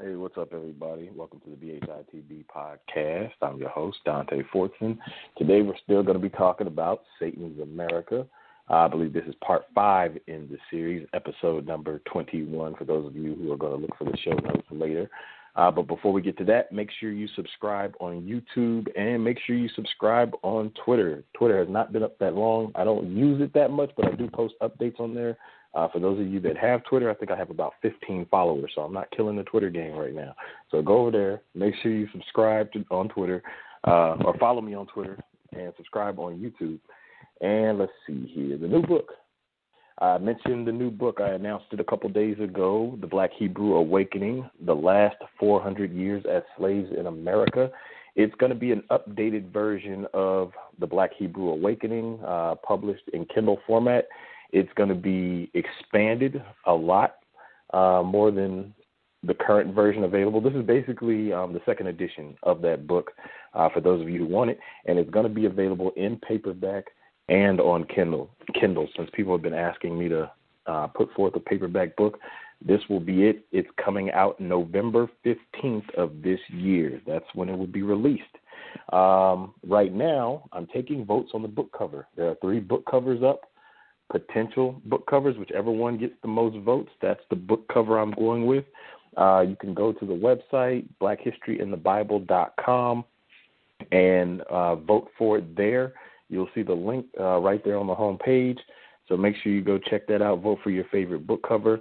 Hey, what's up, everybody? Welcome to the BHITB podcast. I'm your host, Dante Fortson. Today, we're still going to be talking about Satan's America. I believe this is part 5 in the series, episode number 21, for those of you who are going to look for the show notes later. But before we get to that, make sure you subscribe on YouTube and make sure you subscribe on Twitter. Twitter has not been up that long. I don't use it that much, but I do post updates on there. For those of you that have Twitter, I think I have about 15 followers, so I'm not killing the Twitter game right now. So go over there, make sure you subscribe on Twitter, or follow me on Twitter, and subscribe on YouTube. And let's see here, the new book. I mentioned the new book. I announced it a couple days ago, The Black Hebrew Awakening, The Last 400 Years as Slaves in America. It's going to be an updated version of The Black Hebrew Awakening, published in Kindle format. It's going to be expanded a lot, more than the current version available. This is basically the second edition of that book for those of you who want it, and it's going to be available in paperback and on Kindle. Since people have been asking me to put forth a paperback book, this will be it. It's coming out November 15th of this year. That's when it will be released. Right now, I'm taking votes on the book cover. There are 3 book covers up. Potential book covers, whichever one gets the most votes, that's the book cover I'm going with. You can go to the website, blackhistoryinthebible.com, and vote for it there. You'll see the link right there on the home page. So make sure you go check that out. Vote for your favorite book cover.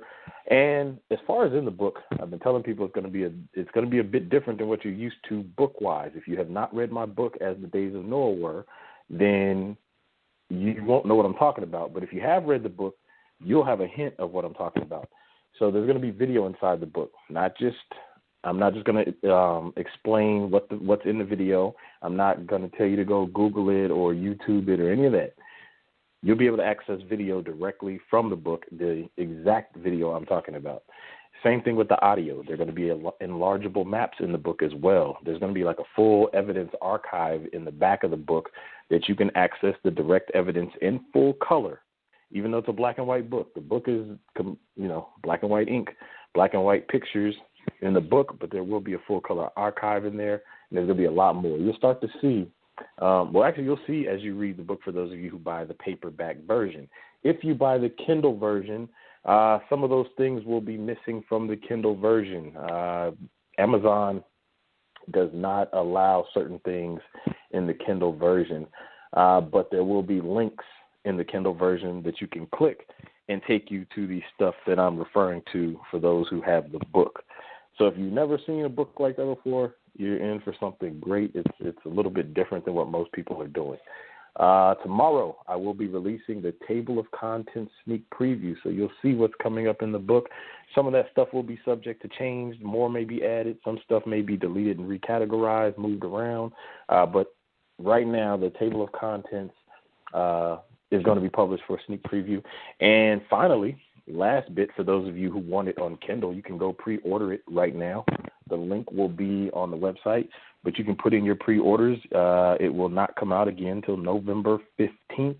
And as far as in the book, I've been telling people it's going to be a bit different than what you're used to book-wise. If you have not read my book, As the Days of Noah Were, then you won't know what I'm talking about. But if you have read the book, you'll have a hint of what I'm talking about. So there's going to be video inside the book. I'm not just going to explain what's in the video. I'm not going to tell you to go Google it or YouTube it or any of that. You'll be able to access video directly from the book, the exact video I'm talking about. Same thing with the audio. There are going to be enlargeable maps in the book as well. There's going to be like a full evidence archive in the back of the book that you can access the direct evidence in full color, even though it's a black and white book. The book is, black and white ink, black and white pictures in the book, but there will be a full color archive in there, and there's going to be a lot more. You'll start to see, you'll see as you read the book for those of you who buy the paperback version. If you buy the Kindle version, some of those things will be missing from the Kindle version. Amazon does not allow certain things in the Kindle version, but there will be links in the Kindle version that you can click and take you to the stuff that I'm referring to for those who have the book. So if you've never seen a book like that before, you're in for something great. It's a little bit different than what most people are doing. Tomorrow, I will be releasing the Table of Contents sneak preview, so you'll see what's coming up in the book. Some of that stuff will be subject to change. More may be added. Some stuff may be deleted and recategorized, moved around. But right now, the Table of Contents is going to be published for a sneak preview. And finally, last bit, for those of you who want it on Kindle, you can go pre-order it right now. The link will be on the website, but you can put in your pre-orders. It will not come out again until November 15th.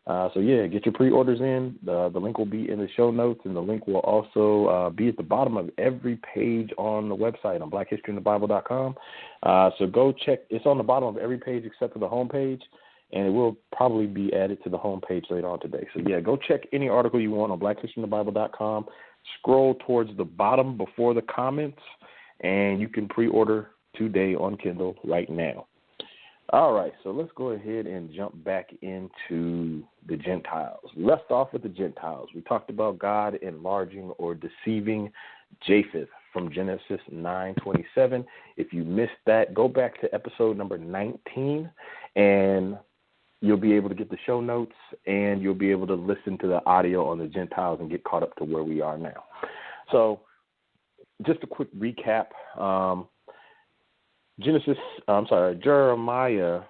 Get your pre-orders in. The link will be in the show notes, and the link will also be at the bottom of every page on the website on blackhistoryinthebible.com. So go check. It's on the bottom of every page except for the home page, and it will probably be added to the home page later on today. So, go check any article you want on blackhistoryinthebible.com. Scroll towards the bottom before the comments, and you can pre-order today on Kindle right now. All right, so let's go ahead and jump back into the Gentiles. We left off with the Gentiles. We talked about God enlarging or deceiving Japheth from Genesis 9:27. If you missed that, go back to episode number 19, and you'll be able to get the show notes, and you'll be able to listen to the audio on the Gentiles and get caught up to where we are now. So just a quick recap. Jeremiah.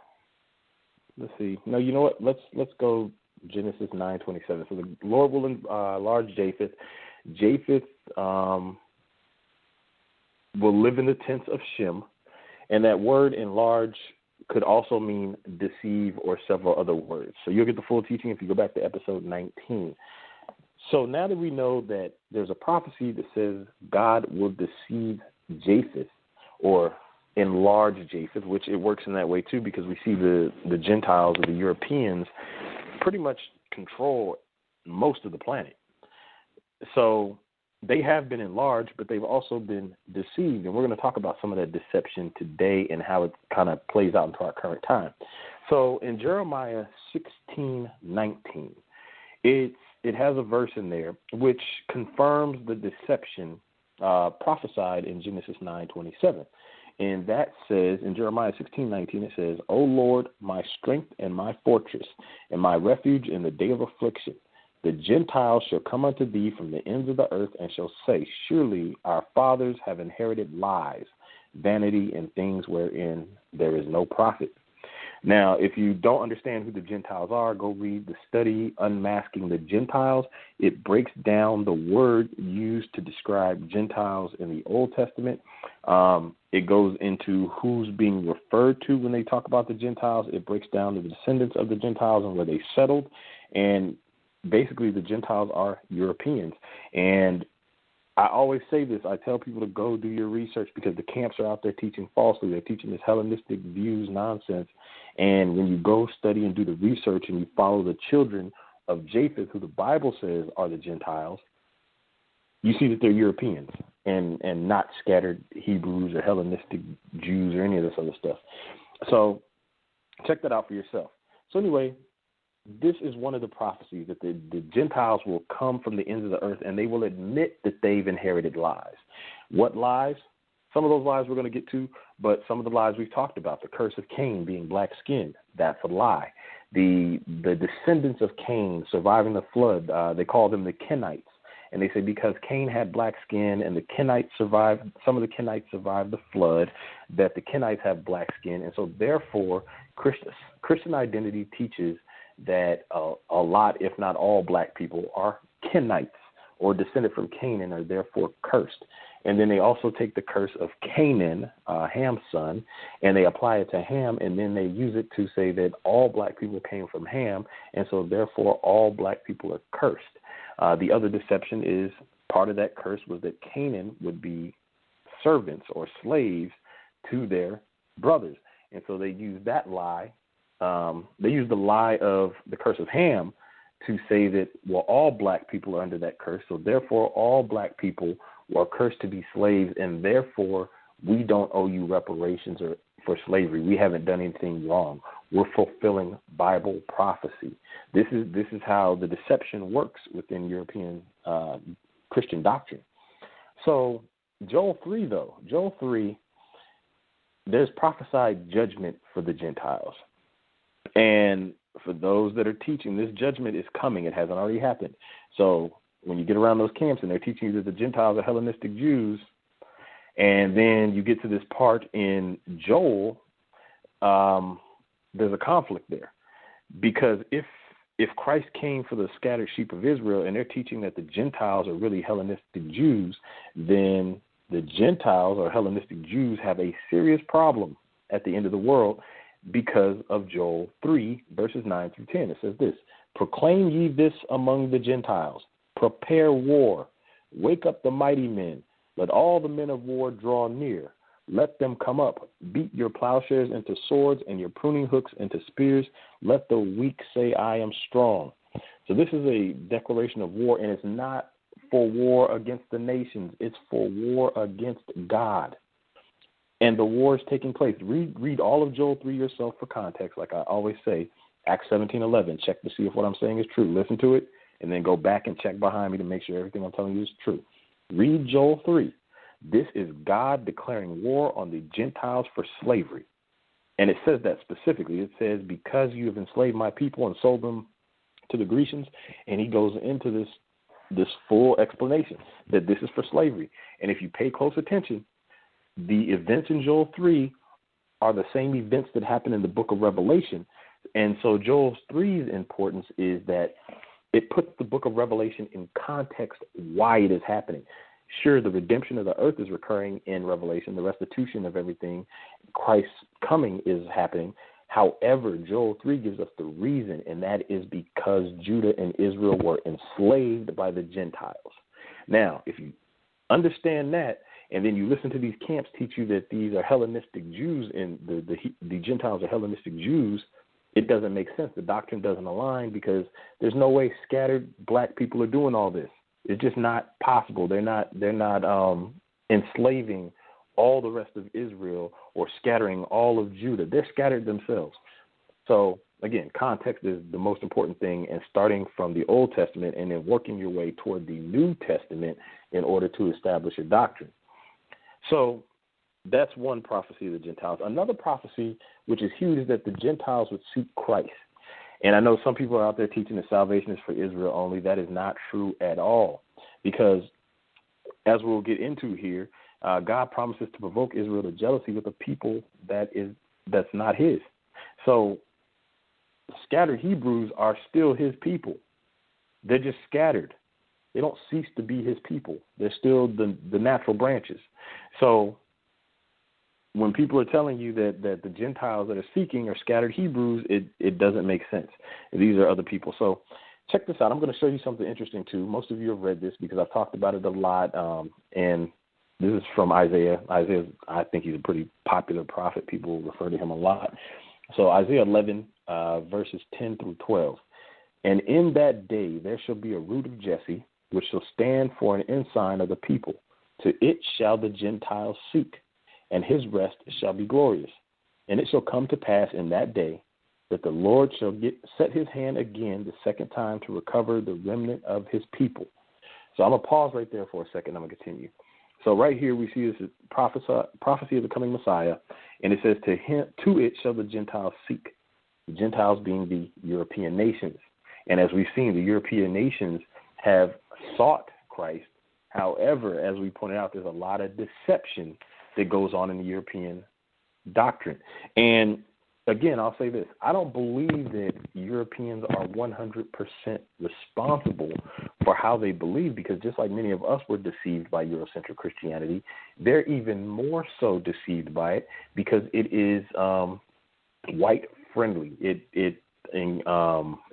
Let's see. No, you know what? Let's go Genesis 9:27. So the Lord will enlarge Japheth. Japheth will live in the tents of Shem, and that word enlarge could also mean deceive or several other words. So you'll get the full teaching if you go back to episode 19. So now that we know that there's a prophecy that says God will deceive Japheth, or enlarge Japheth, which it works in that way too, because we see the Gentiles or the Europeans pretty much control most of the planet. So they have been enlarged, but they've also been deceived. And we're going to talk about some of that deception today and how it kind of plays out into our current time. So in Jeremiah 16:19, it has a verse in there which confirms the deception prophesied in Genesis 9:27. And that says, in Jeremiah 16:19, it says, O Lord, my strength and my fortress, and my refuge in the day of affliction, the Gentiles shall come unto thee from the ends of the earth, and shall say, surely our fathers have inherited lies, vanity, and things wherein there is no profit. Now, if you don't understand who the Gentiles are, go read the study, Unmasking the Gentiles. It breaks down the word used to describe Gentiles in the Old Testament. It goes into who's being referred to when they talk about the Gentiles. It breaks down the descendants of the Gentiles and where they settled. And basically, the Gentiles are Europeans. And I always say this. I tell people to go do your research, because the camps are out there teaching falsely. They're teaching this Hellenistic views nonsense. And when you go study and do the research and you follow the children of Japheth, who the Bible says are the Gentiles, you see that they're Europeans and not scattered Hebrews or Hellenistic Jews or any of this other stuff. So check that out for yourself. So anyway, this is one of the prophecies that the Gentiles will come from the ends of the earth, and they will admit that they've inherited lies. What lies? Some of those lies we're going to get to, but some of the lies we've talked about, the curse of Cain being black-skinned, that's a lie. The descendants of Cain surviving the flood, they call them the Kenites. And they say because Cain had black skin and the Kenites survived, some of the Kenites survived the flood, that the Kenites have black skin. And so therefore, Christian identity teaches that a lot, if not all, black people are Kenites or descended from Cain and are therefore cursed. And then they also take the curse of Canaan, Ham's son, and they apply it to Ham, and then they use it to say that all black people came from Ham, and so therefore all black people are cursed. The other deception is part of that curse was that Canaan would be servants or slaves to their brothers. And so they use that lie. They use the lie of the curse of Ham to say that, well, all black people are under that curse, so therefore all black people are cursed to be slaves, and therefore we don't owe you reparations for slavery. We haven't done anything wrong. We're fulfilling Bible prophecy. This is how the deception works within European Christian doctrine. So Joel 3, though. Joel 3, there's prophesied judgment for the Gentiles. And for those that are teaching, this judgment is coming. It hasn't already happened. So when you get around those camps and they're teaching you that the Gentiles are Hellenistic Jews, and then you get to this part in Joel, there's a conflict there. Because if Christ came for the scattered sheep of Israel and they're teaching that the Gentiles are really Hellenistic Jews, then the Gentiles or Hellenistic Jews have a serious problem at the end of the world because of Joel 3, verses 9 through 10. It says this: proclaim ye this among the Gentiles, prepare war, wake up the mighty men, let all the men of war draw near. Let them come up. Beat your plowshares into swords and your pruning hooks into spears. Let the weak say, I am strong. So this is a declaration of war, and it's not for war against the nations. It's for war against God. And the war is taking place. Read all of Joel 3 yourself for context. Like I always say, Acts 17:11. Check to see if what I'm saying is true. Listen to it, and then go back and check behind me to make sure everything I'm telling you is true. Read Joel 3. This is God declaring war on the Gentiles for slavery. And it says that specifically. It says, because you have enslaved my people and sold them to the Grecians. And he goes into this full explanation that this is for slavery. And if you pay close attention, the events in Joel 3 are the same events that happen in the book of Revelation. And so Joel 3's importance is that it puts the book of Revelation in context why it is happening. Sure, the redemption of the earth is recurring in Revelation. The restitution of everything, Christ's coming, is happening. However, Joel 3 gives us the reason, and that is because Judah and Israel were enslaved by the Gentiles. Now, if you understand that, and then you listen to these camps teach you that these are Hellenistic Jews and the Gentiles are Hellenistic Jews, it doesn't make sense. The doctrine doesn't align because there's no way scattered black people are doing all this. It's just not possible. They're not enslaving all the rest of Israel or scattering all of Judah. They're scattered themselves. So again, context is the most important thing, and starting from the Old Testament and then working your way toward the New Testament in order to establish a doctrine. So that's one prophecy of the Gentiles. Another prophecy, which is huge, is that the Gentiles would seek Christ. And I know some people are out there teaching that salvation is for Israel only. That is not true at all, because as we'll get into here, God promises to provoke Israel to jealousy with a people that's not his. So scattered Hebrews are still his people. They're just scattered. They don't cease to be his people. They're still the natural branches. So when people are telling you that the Gentiles that are seeking are scattered Hebrews, it doesn't make sense. These are other people. So check this out. I'm going to show you something interesting, too. Most of you have read this because I've talked about it a lot, and this is from Isaiah. Isaiah, I think he's a pretty popular prophet. People refer to him a lot. So Isaiah 11, verses 10 through 12. And in that day there shall be a root of Jesse, which shall stand for an ensign of the people. To it shall the Gentiles seek, and his rest shall be glorious. And it shall come to pass in that day that the Lord shall set his hand again the second time to recover the remnant of his people. So I'm going to pause right there for a second. I'm going to continue. So right here we see this prophecy of the coming Messiah, and it says, to it shall the Gentiles seek, the Gentiles being the European nations. And as we've seen, the European nations have sought Christ. However, as we pointed out, there's a lot of deception that goes on in the European doctrine. And again, I'll say this. I don't believe that Europeans are 100% responsible for how they believe, because just like many of us were deceived by Eurocentric Christianity, they're even more so deceived by it because it is white friendly. It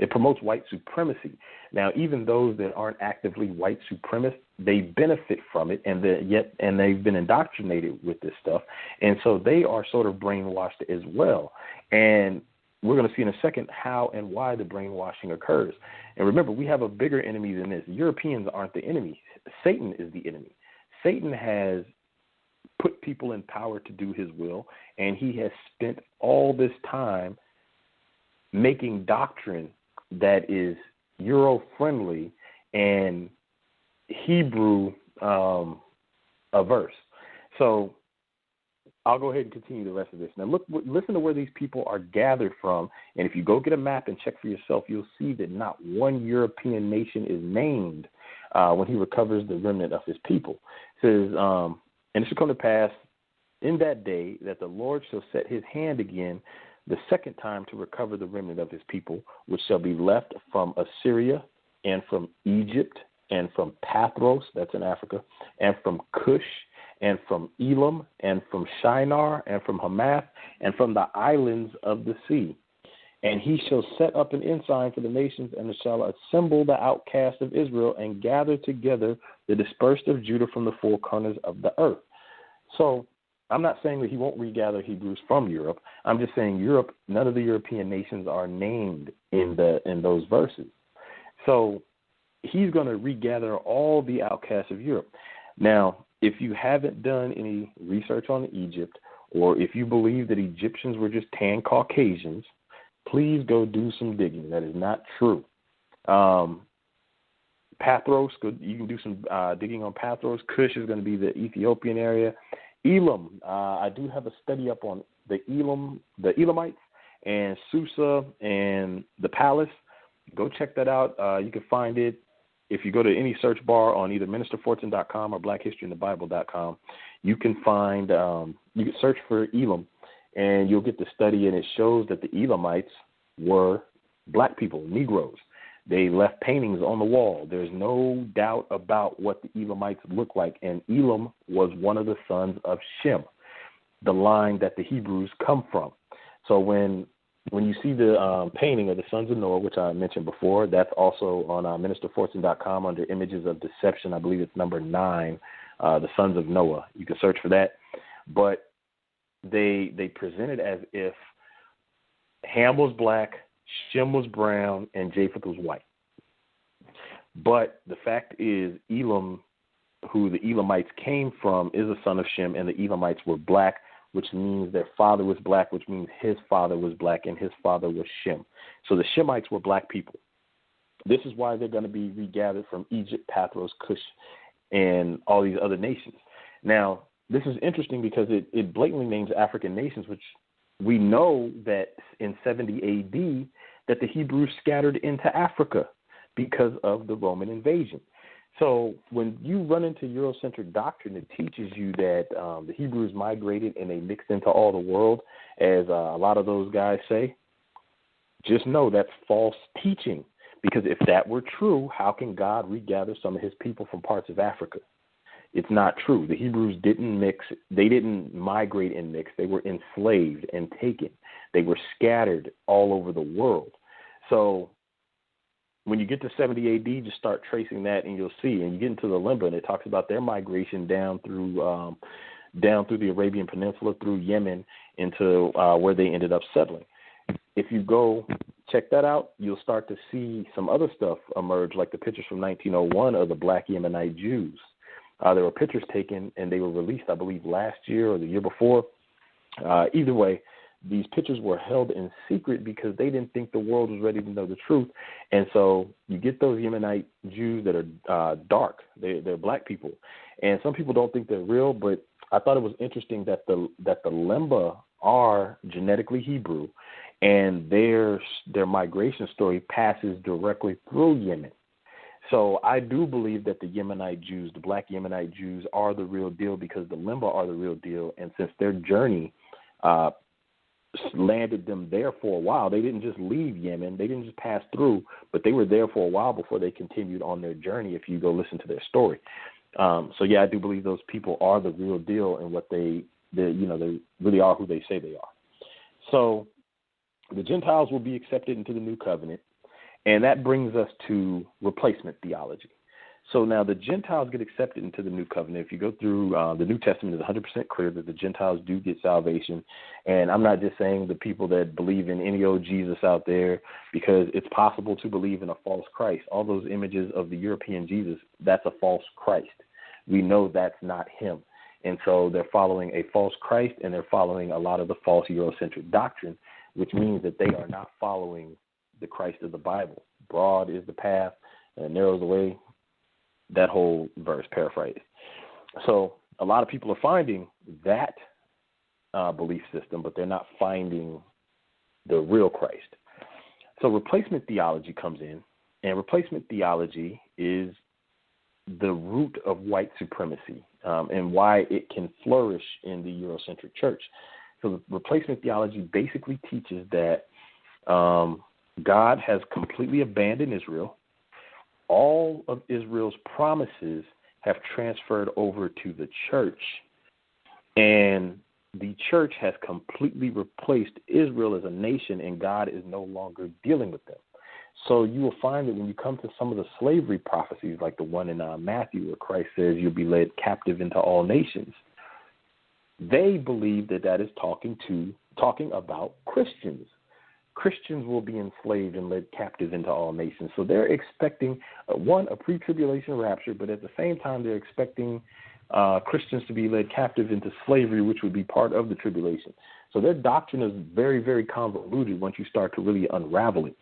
promotes white supremacy. Now, even those that aren't actively white supremacists, they benefit from it, and they've been indoctrinated with this stuff, and so they are sort of brainwashed as well. And we're going to see in a second how and why the brainwashing occurs. And remember, we have a bigger enemy than this. Europeans aren't the enemy. Satan is the enemy. Satan has put people in power to do his will, and he has spent all this time making doctrine that is Euro-friendly and Hebrew averse. So I'll go ahead and continue the rest of this. Now, listen to where these people are gathered from, and if you go get a map and check for yourself, you'll see that not one European nation is named when he recovers the remnant of his people. It says, and it shall come to pass in that day that the Lord shall set his hand again the second time to recover the remnant of his people, which shall be left from Assyria and from Egypt and from Pathros, that's in Africa, and from Cush and from Elam and from Shinar and from Hamath and from the islands of the sea. And he shall set up an ensign for the nations, and shall assemble the outcasts of Israel and gather together the dispersed of Judah from the four corners of the earth. So I'm not saying that he won't regather Hebrews from Europe. I'm just saying Europe, none of the European nations are named in those verses. So he's going to regather all the outcasts of Europe. Now, if you haven't done any research on Egypt, or if you believe that Egyptians were just tan Caucasians, please go do some digging. That is not true. Pathros, you can do some digging on Pathros. Cush is going to be the Ethiopian area. Elam, I do have a study up on the Elamites and Susa and the palace. Go check that out. You can find it if you go to any search bar on either ministerfortune.com or blackhistoryinthebible.com. You can find, you can search for Elam, and you'll get the study, and it shows that the Elamites were black people, Negroes. They left paintings on the wall. There's no doubt about what the Elamites look like, and Elam was one of the sons of Shem, the line that the Hebrews come from. So when you see the painting of the sons of Noah, which I mentioned before, that's also on ministerfortune.com under Images of Deception. I believe it's number 9 the sons of Noah. You can search for that. But they present it as if Ham was black, Shem was brown, and Japheth was white. But the fact is, Elam, who the Elamites came from, is a son of Shem, and the Elamites were black, which means their father was black, which means his father was black, and his father was Shem. So the Shemites were black people. This is why they're going to be regathered from Egypt, Pathros, Cush, and all these other nations. Now, this is interesting because it blatantly names African nations, which we know that in 70 A.D. that the Hebrews scattered into Africa because of the Roman invasion. So when you run into Eurocentric doctrine, it teaches you that the Hebrews migrated and they mixed into all the world, as a lot of those guys say. Just know that's false teaching, because if that were true, how can God regather some of his people from parts of Africa? It's not true. The Hebrews didn't mix. They didn't migrate and mix. They were enslaved and taken. They were scattered all over the world. So when you get to 70 A.D., just start tracing that, and you'll see. And you get into the Limba, and it talks about their migration down through the Arabian Peninsula, through Yemen, into where they ended up settling. If you go check that out, you'll start to see some other stuff emerge, like the pictures from 1901 of the black Yemenite Jews. There were pictures taken, and they were released, I believe, last year or the year before. Either way, these pictures were held in secret because they didn't think the world was ready to know the truth. And so you get those Yemenite Jews that are dark. They're black people. And some people don't think they're real, but I thought it was interesting that the Lemba are genetically Hebrew, and their migration story passes directly through Yemen. So I do believe that the Yemenite Jews, the black Yemenite Jews, are the real deal, because the Lemba are the real deal. And since their journey landed them there for a while, they didn't just leave Yemen. They didn't just pass through, but they were there for a while before they continued on their journey, if you go listen to their story. So, yeah, I do believe those people are the real deal, and what they really are who they say they are. So the Gentiles will be accepted into the new covenant. And that brings us to replacement theology. So now the Gentiles get accepted into the new covenant. If you go through the New Testament, it's 100% clear that the Gentiles do get salvation. And I'm not just saying the people that believe in any old Jesus out there, because it's possible to believe in a false Christ. All those images of the European Jesus, that's a false Christ. We know that's not him. And so they're following a false Christ, and they're following a lot of the false Eurocentric doctrine, which means that they are not following the Christ of the Bible. Broad is the path, and narrow is the way. That whole verse, paraphrased. So a lot of people are finding that belief system, but they're not finding the real Christ. So replacement theology comes in, and replacement theology is the root of white supremacy and why it can flourish in the Eurocentric church. So replacement theology basically teaches that God has completely abandoned Israel. All of Israel's promises have transferred over to the church, and the church has completely replaced Israel as a nation, and God is no longer dealing with them. So you will find that when you come to some of the slavery prophecies, like the one in Matthew where Christ says you'll be led captive into all nations, they believe that that is talking about Christians. Christians will be enslaved and led captive into all nations. So they're expecting, a pre-tribulation rapture, but at the same time they're expecting Christians to be led captive into slavery, which would be part of the tribulation. So their doctrine is very, very convoluted once you start to really unravel it.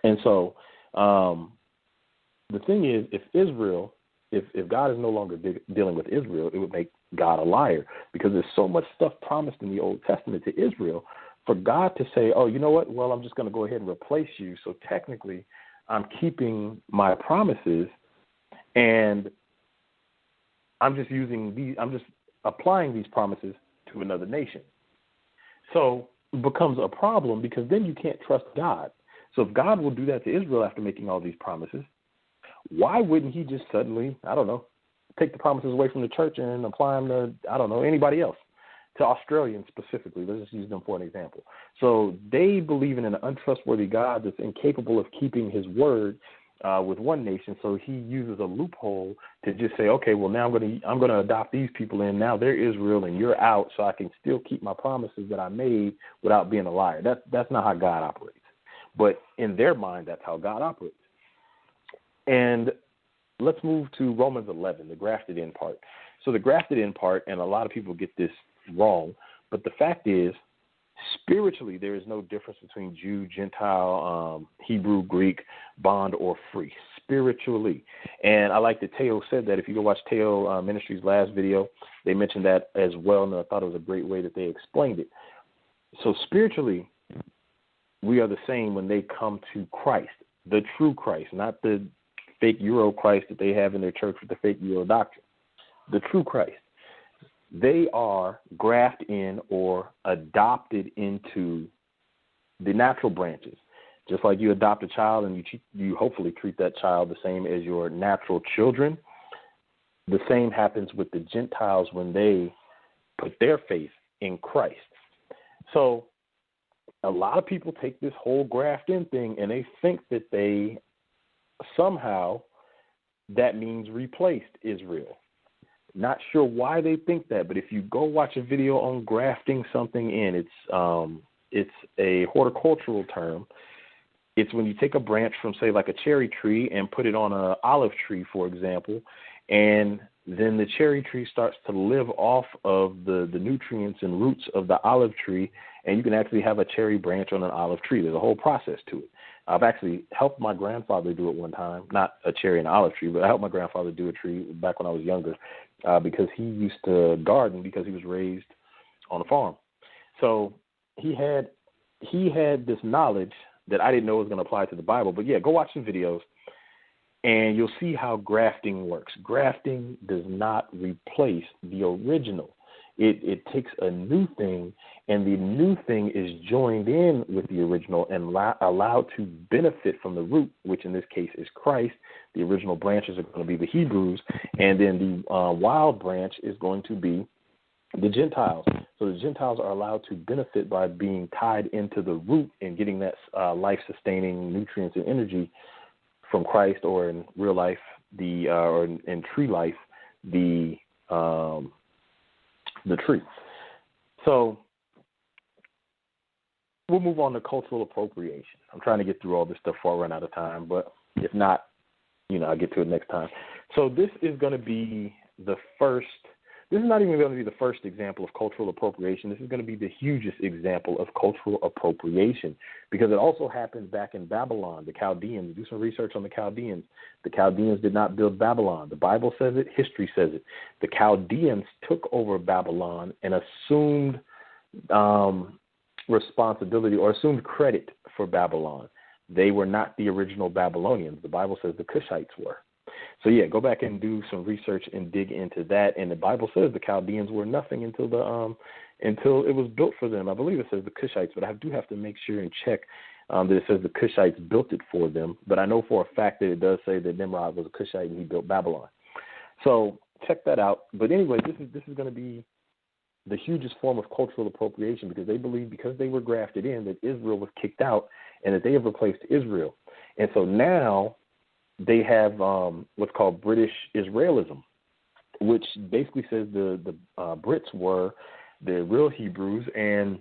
And so the thing is, if God is no longer dealing with Israel, it would make God a liar, because there's so much stuff promised in the Old Testament to Israel. For God to say, oh, you know what? Well, I'm just going to go ahead and replace you. So technically, I'm keeping my promises, and I'm just applying these promises to another nation. So it becomes a problem, because then you can't trust God. So if God will do that to Israel after making all these promises, why wouldn't he just suddenly, take the promises away from the church and apply them to, anybody else? To Australians specifically. Let's just use them for an example. So they believe in an untrustworthy God that's incapable of keeping his word, with one nation, so he uses a loophole to just say, okay, well, now I'm gonna adopt these people in. Now they're Israel and you're out, so I can still keep my promises that I made without being a liar. That's not how God operates. But in their mind, that's how God operates. And let's move to Romans 11, the grafted in part. So the grafted in part, and a lot of people get this wrong, but the fact is, spiritually, there is no difference between Jew, Gentile, Hebrew, Greek, bond, or free, spiritually. And I like that Teo said that. If you go watch Teo Ministries' last video, they mentioned that as well, and I thought it was a great way that they explained it. So spiritually, we are the same when they come to Christ, the true Christ, not the fake Euro Christ that they have in their church with the fake Euro doctrine, the true Christ. They are grafted in or adopted into the natural branches. Just like you adopt a child and you hopefully treat that child the same as your natural children, the same happens with the Gentiles when they put their faith in Christ. So a lot of people take this whole graft in thing and they think that they somehow, that means replaced Israel. Not sure why they think that, but if you go watch a video on grafting something in, it's a horticultural term. It's when you take a branch from, say, like a cherry tree and put it on an olive tree, for example, and then the cherry tree starts to live off of the nutrients and roots of the olive tree, and you can actually have a cherry branch on an olive tree. There's a whole process to it. I've actually helped my grandfather do it one time, not a cherry and olive tree, but I helped my grandfather do a tree back when I was younger because he used to garden because he was raised on a farm. So he had this knowledge that I didn't know was going to apply to the Bible. But, yeah, go watch some videos, and you'll see how grafting works. Grafting does not replace the original. It takes a new thing, and the new thing is joined in with the original and allowed to benefit from the root, which in this case is Christ. The original branches are going to be the Hebrews, and then the wild branch is going to be the Gentiles. So the Gentiles are allowed to benefit by being tied into the root and getting that life-sustaining nutrients and energy from Christ, or in real life, or in tree life, the tree. So we'll move on to cultural appropriation. I'm trying to get through all this stuff before I run out of time, but if not, I'll get to it next time. So this is going to be the first. This is not even going to be the first example of cultural appropriation. This is going to be the hugest example of cultural appropriation because it also happened back in Babylon, the Chaldeans. Do some research on the Chaldeans. The Chaldeans did not build Babylon. The Bible says it. History says it. The Chaldeans took over Babylon and assumed responsibility or assumed credit for Babylon. They were not the original Babylonians. The Bible says the Cushites were. So, yeah, go back and do some research and dig into that. And the Bible says the Chaldeans were nothing until it was built for them. I believe it says the Cushites, but I do have to make sure and check that it says the Cushites built it for them. But I know for a fact that it does say that Nimrod was a Cushite and he built Babylon. So check that out. But anyway, this is going to be the hugest form of cultural appropriation because they believe because they were grafted in that Israel was kicked out and that they have replaced Israel. And so now they have what's called British Israelism, which basically says the Brits were the real Hebrews and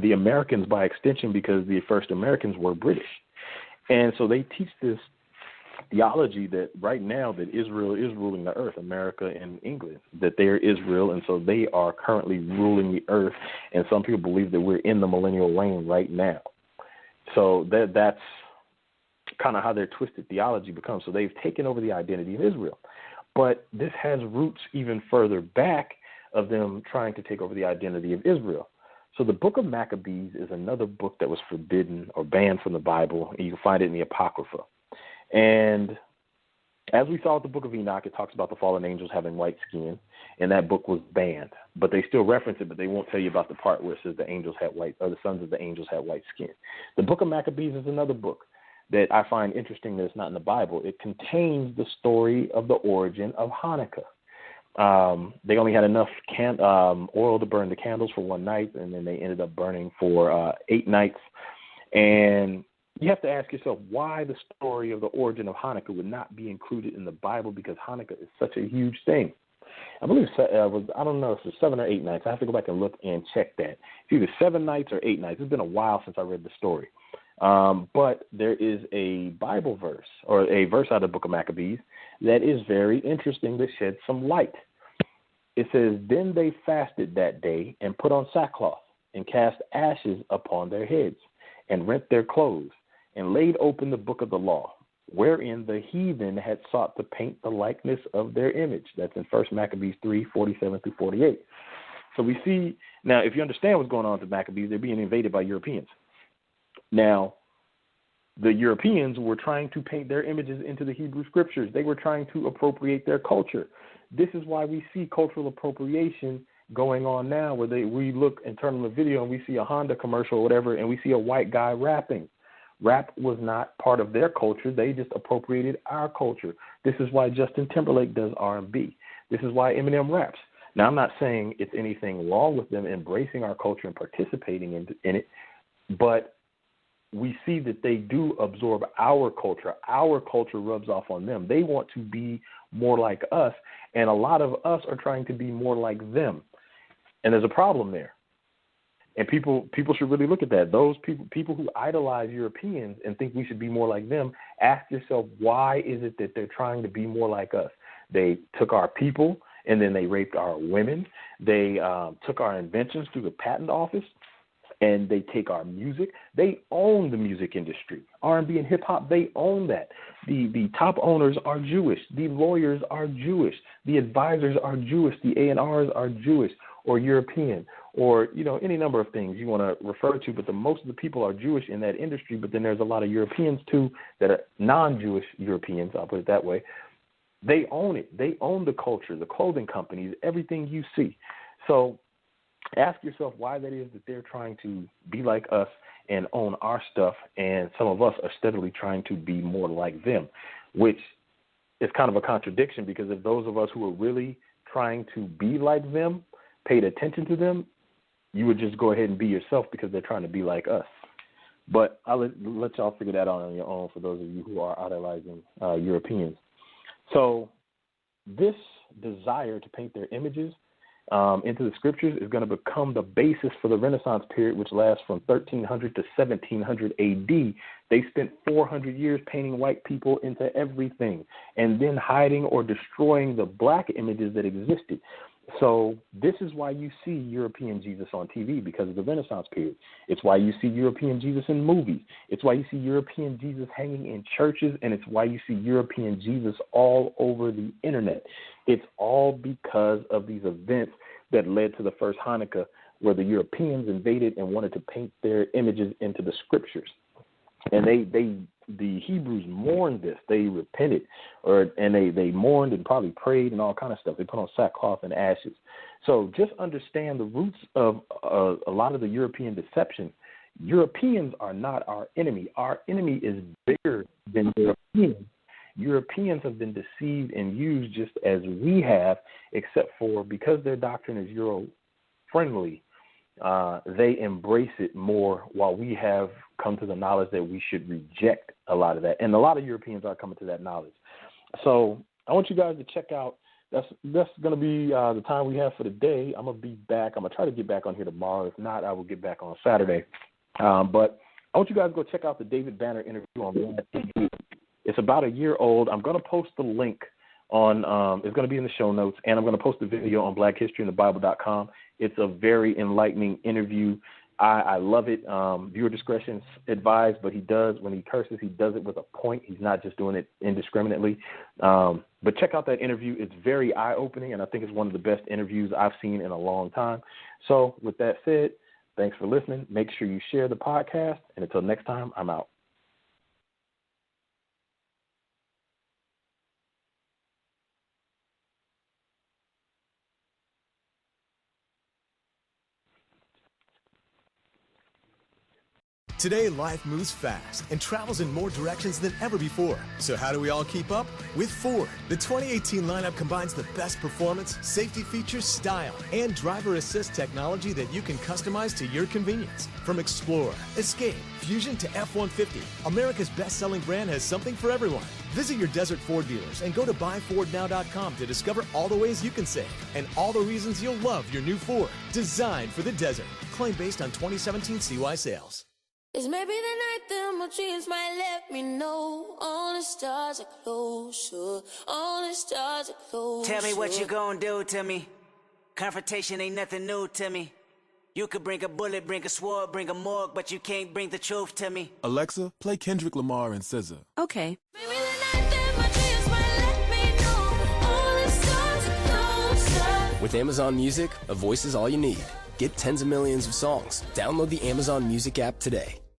the Americans by extension because the first Americans were British. And so they teach this theology that right now that Israel is ruling the earth, America and England, that they are Israel, and so they are currently ruling the earth. And some people believe that we're in the millennial reign right now. So that's kind of how their twisted theology becomes. So they've taken over the identity of Israel. But this has roots even further back of them trying to take over the identity of Israel. So the book of Maccabees is another book that was forbidden or banned from the Bible, and you can find it in the Apocrypha. And as we saw with the book of Enoch, it talks about the fallen angels having white skin, and that book was banned. But they still reference it, but they won't tell you about the part where it says the angels had white, or the sons of the angels had white skin. The book of Maccabees is another book that I find interesting that it's not in the Bible. It contains the story of the origin of Hanukkah. They only had enough oil to burn the candles for one night, and then they ended up burning for 8 nights. And You have to ask yourself why the story of the origin of Hanukkah would not be included in the Bible, because Hanukkah is such a huge thing. I believe I don't know if it's 7 or 8 nights. I have to go back and look and check that. It's either 7 nights or 8 nights. It's been a while since I read the story. But there is a Bible verse, or a verse out of the book of Maccabees, that is very interesting, that sheds some light. It says, "Then they fasted that day and put on sackcloth and cast ashes upon their heads and rent their clothes and laid open the book of the law, wherein the heathen had sought to paint the likeness of their image." That's in 1 Maccabees 3:47 through 48. So we see, now if you understand what's going on with the Maccabees, they're being invaded by Europeans. Now, the Europeans were trying to paint their images into the Hebrew scriptures. They were trying to appropriate their culture. This is why we see cultural appropriation going on now, where we look and turn on the video and we see a Honda commercial or whatever, and we see a white guy rapping. Rap was not part of their culture. They just appropriated our culture. This is why Justin Timberlake does R&B. This is why Eminem raps. Now, I'm not saying it's anything wrong with them embracing our culture and participating in it, but we see that they do absorb our culture. Our culture rubs off on them. They want to be more like us, and a lot of us are trying to be more like them. And there's a problem there. And people should really look at that. Those people who idolize Europeans and think we should be more like them, ask yourself, why is it that they're trying to be more like us? They took our people, and then they raped our women. They took our inventions through the patent office, and they take our music. They own the music industry. R&B and hip-hop, they own that. The top owners are Jewish. The lawyers are Jewish. The advisors are Jewish. The A&Rs are Jewish or European, or any number of things you want to refer to, but most of the people are Jewish in that industry. But then there's a lot of Europeans too that are non-Jewish Europeans, I'll put it that way. They own it. They own the culture, the clothing companies, everything you see. So ask yourself why that is that they're trying to be like us and own our stuff, and some of us are steadily trying to be more like them, which is kind of a contradiction, because if those of us who are really trying to be like them paid attention to them, you would just go ahead and be yourself, because they're trying to be like us. But I'll let y'all figure that out on your own, for those of you who are idolizing Europeans. So this desire to paint their images into the scriptures is going to become the basis for the Renaissance period, which lasts from 1300 to 1700 AD. They spent 400 years painting white people into everything and then hiding or destroying the black images that existed. So this is why you see European Jesus on TV, because of the Renaissance period. It's why you see European Jesus in movies. It's why you see European Jesus hanging in churches, and it's why you see European Jesus all over the internet. It's all because of these events that led to the first Hanukkah, where the Europeans invaded and wanted to paint their images into the scriptures. And the Hebrews mourned this. They repented, and they mourned and probably prayed and all kind of stuff. They put on sackcloth and ashes. So just understand the roots of a lot of the European deception. Europeans are not our enemy. Our enemy is bigger than Europeans. Europeans have been deceived and used just as we have, except for because their doctrine is Euro-friendly, they embrace it more, while we have come to the knowledge that we should reject a lot of that. And a lot of Europeans are coming to that knowledge. So I want you guys to check out, that's going to be the time we have for today. I'm going to be back. I'm going to try to get back on here tomorrow. If not, I will get back on Saturday. But I want you guys to go check out the David Banner interview on Vlad TV. It's about a year old. I'm going to post the link on, it's going to be in the show notes, and I'm going to post the video on blackhistoryinthebible.com. It's a very enlightening interview. I love it. Viewer discretion advised, but when he curses, he does it with a point. He's not just doing it indiscriminately. But check out that interview. It's very eye-opening, and I think it's one of the best interviews I've seen in a long time. So with that said, thanks for listening. Make sure you share the podcast, and until next time, I'm out. Today, life moves fast and travels in more directions than ever before. So how do we all keep up? With Ford. The 2018 lineup combines the best performance, safety features, style, and driver assist technology that you can customize to your convenience. From Explorer, Escape, Fusion to F-150, America's best-selling brand has something for everyone. Visit your Desert Ford dealers and go to buyfordnow.com to discover all the ways you can save and all the reasons you'll love your new Ford. Designed for the desert. Claim based on 2017 CY sales. It's maybe the night that my dreams might let me know all the stars are closer, all the stars are closer. Tell me what you gonna do to me. Confrontation ain't nothing new to me. You could bring a bullet, bring a sword, bring a morgue, but you can't bring the truth to me. Alexa, play Kendrick Lamar and SZA. Okay. Maybe the night that my dreams might let me know all the stars are closer. With Amazon Music, a voice is all you need. Get tens of millions of songs. Download the Amazon Music app today.